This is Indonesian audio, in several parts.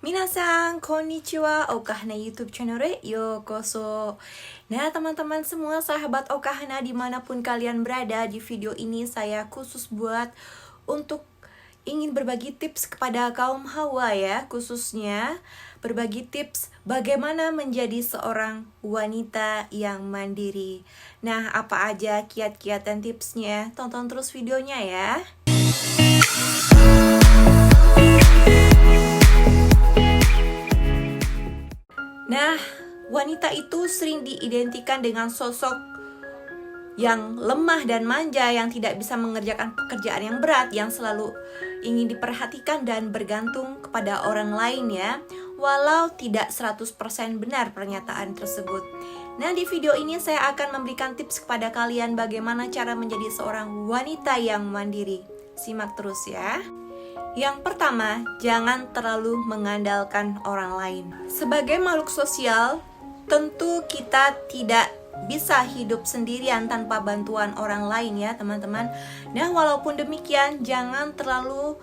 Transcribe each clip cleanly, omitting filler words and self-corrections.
Minasan, konnichiwa, Okahana YouTube channel yokoso. Nah teman-teman semua, sahabat Okahana dimanapun kalian berada, di video ini saya khusus buat untuk ingin berbagi tips kepada kaum hawa ya, khususnya berbagi tips bagaimana menjadi seorang wanita yang mandiri. Nah, apa aja kiat-kiat dan tipsnya? Tonton terus videonya ya. Nah, wanita itu sering diidentikan dengan sosok yang lemah dan manja, yang tidak bisa mengerjakan pekerjaan yang berat, yang selalu ingin diperhatikan dan bergantung kepada orang lain ya. Walau tidak 100% benar pernyataan tersebut. Nah, di video ini saya akan memberikan tips kepada kalian bagaimana cara menjadi seorang wanita yang mandiri. Simak terus ya. Yang pertama, jangan terlalu mengandalkan orang lain. Sebagai makhluk sosial, tentu kita tidak bisa hidup sendirian tanpa bantuan orang lain ya teman-teman. Nah, walaupun demikian, jangan terlalu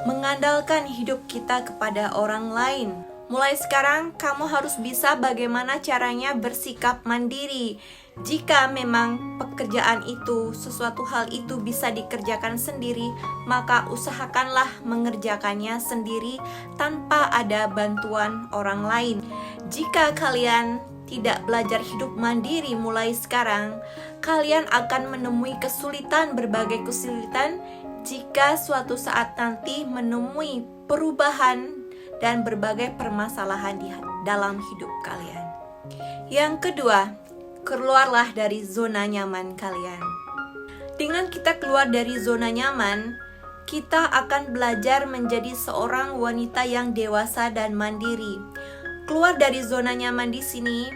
mengandalkan hidup kita kepada orang lain. Mulai sekarang, kamu harus bisa bagaimana caranya bersikap mandiri. Jika memang pekerjaan itu, sesuatu hal itu bisa dikerjakan sendiri, maka usahakanlah mengerjakannya sendiri tanpa ada bantuan orang lain. Jika kalian tidak belajar hidup mandiri mulai sekarang, kalian akan menemui berbagai kesulitan jika suatu saat nanti menemui perubahan dan berbagai permasalahan di dalam hidup kalian. Yang kedua, keluarlah dari zona nyaman kalian. Dengan kita keluar dari zona nyaman, kita akan belajar menjadi seorang wanita yang dewasa dan mandiri. Keluar dari zona nyaman di sini,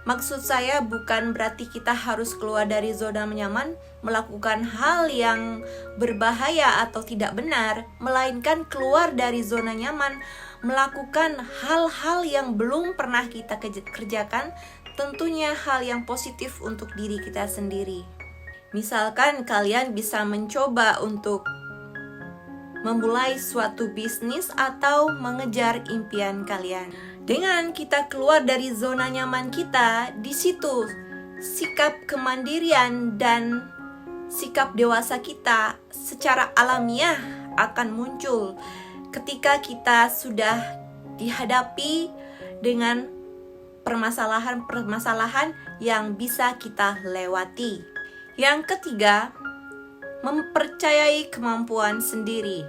maksud saya bukan berarti kita harus keluar dari zona nyaman melakukan hal yang berbahaya atau tidak benar, melainkan keluar dari zona nyaman melakukan hal-hal yang belum pernah kita kerjakan, tentunya hal yang positif untuk diri kita sendiri. Misalkan kalian bisa mencoba untuk memulai suatu bisnis atau mengejar impian kalian. Dengan kita keluar dari zona nyaman kita, di situ sikap kemandirian dan sikap dewasa kita secara alamiah akan muncul ketika kita sudah dihadapi dengan permasalahan-permasalahan yang bisa kita lewati. Yang ketiga, mempercayai kemampuan sendiri.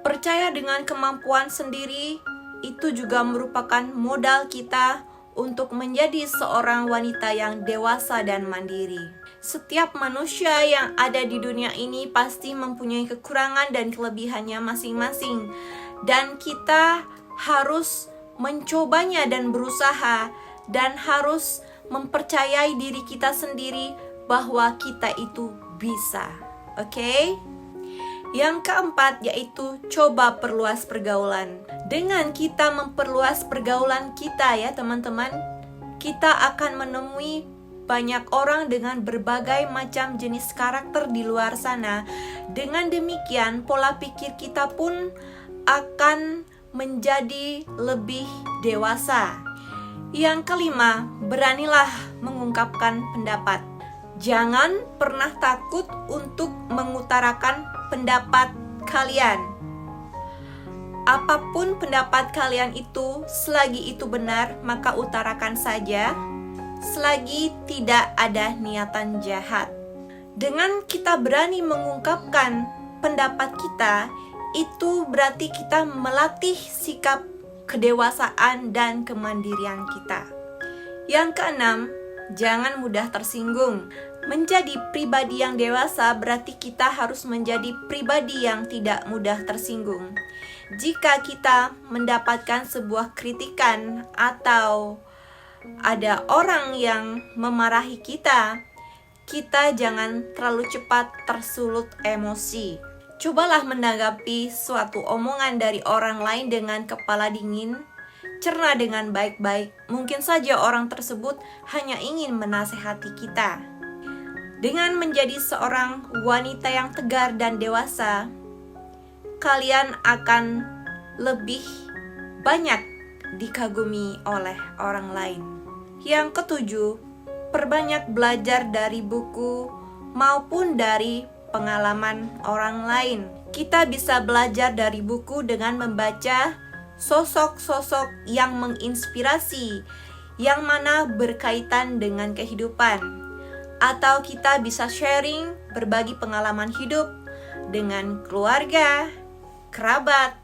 Percaya dengan kemampuan sendiri itu juga merupakan modal kita untuk menjadi seorang wanita yang dewasa dan mandiri. Setiap manusia yang ada di dunia ini pasti mempunyai kekurangan dan kelebihannya masing-masing, dan kita harus mencobanya dan berusaha, dan harus mempercayai diri kita sendiri bahwa kita itu bisa. Oke? Yang keempat yaitu coba perluas pergaulan. Dengan kita memperluas pergaulan kita ya teman-teman, kita akan menemui banyak orang dengan berbagai macam jenis karakter di luar sana. Dengan demikian, pola pikir kita pun akan menjadi lebih dewasa. Yang kelima, beranilah mengungkapkan pendapat. Jangan pernah takut untuk mengutarakan pendapat kalian. Apapun pendapat kalian itu, selagi itu benar, maka utarakan saja, selagi tidak ada niatan jahat. Dengan kita berani mengungkapkan pendapat kita, itu berarti kita melatih sikap kedewasaan dan kemandirian kita. Yang keenam, jangan mudah tersinggung. Menjadi pribadi yang dewasa berarti kita harus menjadi pribadi yang tidak mudah tersinggung. Jika kita mendapatkan sebuah kritikan atau ada orang yang memarahi kita, kita jangan terlalu cepat tersulut emosi. Cobalah menanggapi suatu omongan dari orang lain dengan kepala dingin, cerna dengan baik-baik. Mungkin saja orang tersebut hanya ingin menasehati kita. Dengan menjadi seorang wanita yang tegar dan dewasa, kalian akan lebih banyak dikagumi oleh orang lain. Yang ketujuh, perbanyak belajar dari buku maupun dari pengalaman orang lain. Kita bisa belajar dari buku dengan membaca sosok-sosok yang menginspirasi, yang mana berkaitan dengan kehidupan. Atau kita bisa sharing, berbagi pengalaman hidup dengan keluarga, kerabat,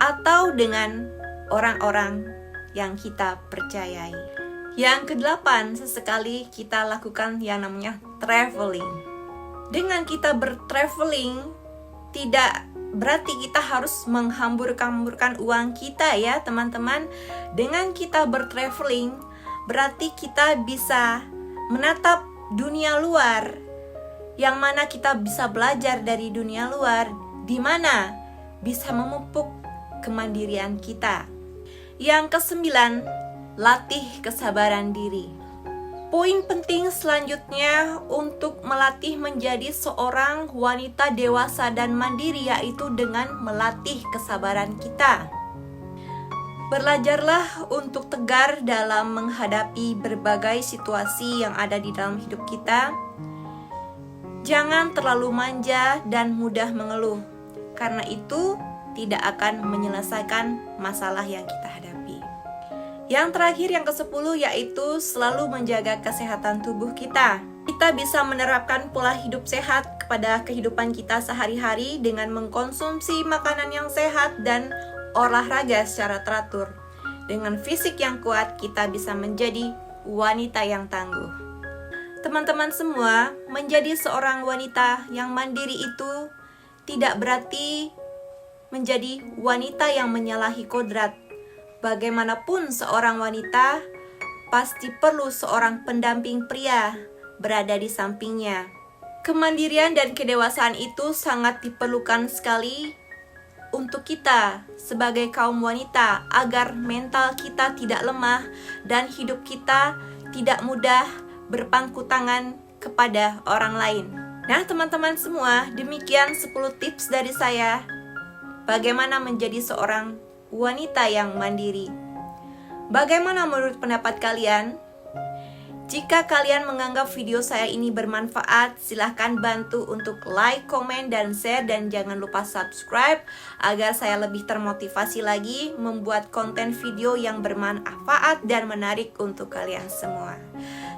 atau dengan orang-orang yang kita percayai. Yang kedelapan, sesekali kita lakukan yang namanya traveling. Dengan kita bertraveling, tidak berarti kita harus menghambur-hamburkan uang kita ya teman-teman. Dengan kita bertraveling, berarti kita bisa menatap dunia luar, yang mana kita bisa belajar dari dunia luar, di mana bisa memupuk kemandirian kita. Yang kesembilan, latih kesabaran diri. Poin penting selanjutnya untuk melatih menjadi seorang wanita dewasa dan mandiri yaitu dengan melatih kesabaran kita. Belajarlah untuk tegar dalam menghadapi berbagai situasi yang ada di dalam hidup kita. Jangan terlalu manja dan mudah mengeluh, karena itu tidak akan menyelesaikan masalah yang kita hadapi. Yang terakhir, yang ke-10, yaitu selalu menjaga kesehatan tubuh kita. Kita bisa menerapkan pola hidup sehat kepada kehidupan kita sehari-hari dengan mengkonsumsi makanan yang sehat dan olahraga secara teratur. Dengan fisik yang kuat, kita bisa menjadi wanita yang tangguh. Teman-teman semua, menjadi seorang wanita yang mandiri itu tidak berarti menjadi wanita yang menyalahi kodrat. Bagaimanapun seorang wanita pasti perlu seorang pendamping pria berada di sampingnya. Kemandirian dan kedewasaan itu sangat diperlukan sekali untuk kita sebagai kaum wanita agar mental kita tidak lemah dan hidup kita tidak mudah berpangku tangan kepada orang lain. Nah, teman-teman semua, demikian 10 tips dari saya bagaimana menjadi seorang wanita yang mandiri. Bagaimana menurut pendapat kalian? Jika kalian menganggap video saya ini bermanfaat, silahkan bantu untuk like, komen, dan share, dan jangan lupa subscribe agar saya lebih termotivasi lagi membuat konten video yang bermanfaat dan menarik untuk kalian semua.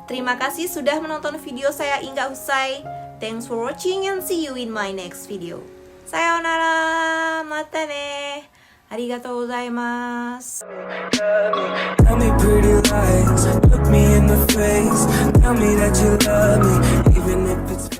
Terima kasih sudah menonton video saya hingga usai. Thanks for watching and see you in my next video. Sayonara, mata ne. ありがとうございます。 Tell me pretty lies, look me in the face, tell me that you love me, even if it's